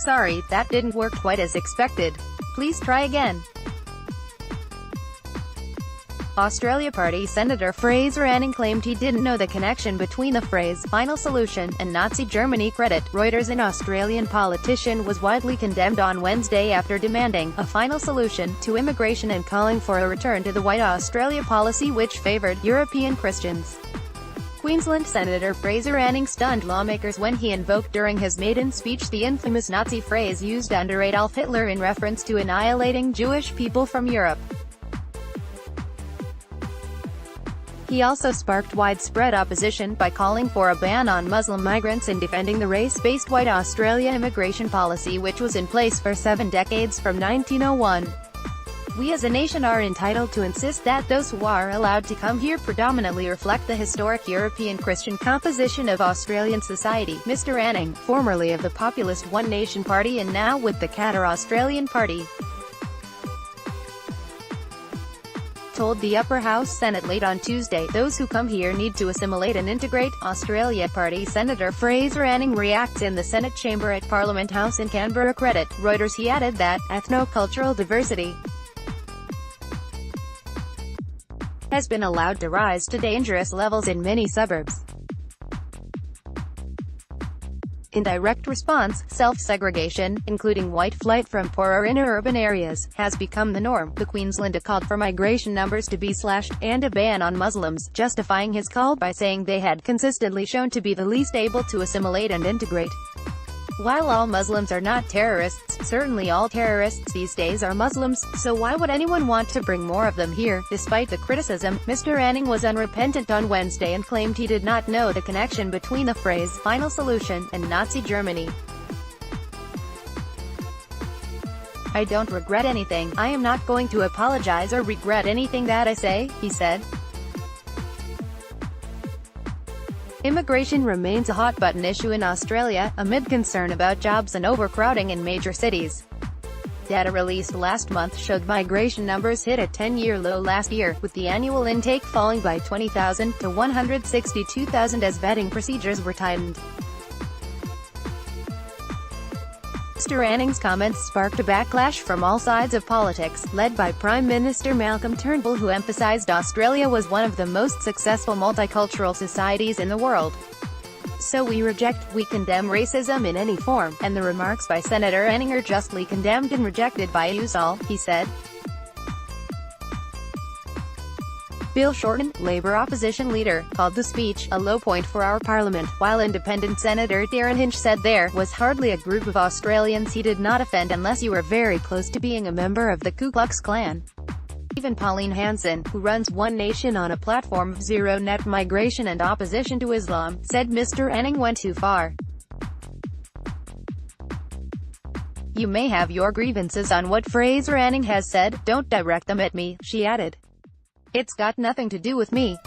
"Sorry, that didn't work quite as expected. Please try again." Australia Party Senator Fraser Anning claimed he didn't know the connection between the phrase "final solution" and Nazi Germany credit. Reuters An Australian politician was widely condemned on Wednesday after demanding a final solution to immigration and calling for a return to the White Australia policy which favoured European Christians. Queensland Senator Fraser Anning stunned lawmakers when he invoked during his maiden speech the infamous Nazi phrase used under Adolf Hitler in reference to annihilating Jewish people from Europe. He also sparked widespread opposition by calling for a ban on Muslim migrants and defending the race-based White Australia immigration policy which was in place for 7 decades from 1901. "We as a nation are entitled to insist that those who are allowed to come here predominantly reflect the historic European Christian composition of Australian society," Mr. Anning, formerly of the populist One Nation Party and now with the Qatar Australian Party, told the upper house Senate late on Tuesday. "Those who come here need to assimilate and integrate." Australia Party Senator Fraser Anning reacts in the Senate chamber at Parliament House in Canberra. Credit Reuters. He added that ethno-cultural diversity has been allowed to rise to dangerous levels in many suburbs. In direct response, self-segregation, including white flight from poorer inner urban areas, has become the norm. The Queenslander called for migration numbers to be slashed, and a ban on Muslims, justifying his call by saying they had consistently shown to be the least able to assimilate and integrate. While all Muslims are not terrorists, certainly all terrorists these days are Muslims, so why would anyone want to bring more of them here? Despite the criticism, Mr. Anning was unrepentant on Wednesday and claimed he did not know the connection between the phrase "final solution" and Nazi Germany. "I don't regret anything. I am not going to apologize or regret anything that I say," he said. Immigration remains a hot-button issue in Australia, amid concern about jobs and overcrowding in major cities. Data released last month showed migration numbers hit a 10-year low last year, with the annual intake falling by 20,000 to 162,000 as vetting procedures were tightened. Mr. Anning's comments sparked a backlash from all sides of politics, led by Prime Minister Malcolm Turnbull, who emphasised Australia was one of the most successful multicultural societies in the world. "So we condemn racism in any form," and the remarks by Senator Anning are justly condemned and rejected by us all, he said. Bill Shorten, Labour opposition leader, called the speech a low point for our parliament, while independent Senator Darren Hinch said there was hardly a group of Australians he did not offend unless you were very close to being a member of the Ku Klux Klan. Even Pauline Hanson, who runs One Nation on a platform of zero net migration and opposition to Islam, said Mr. Anning went too far. "You may have your grievances on what Fraser Anning has said, don't direct them at me," she added. "It's got nothing to do with me."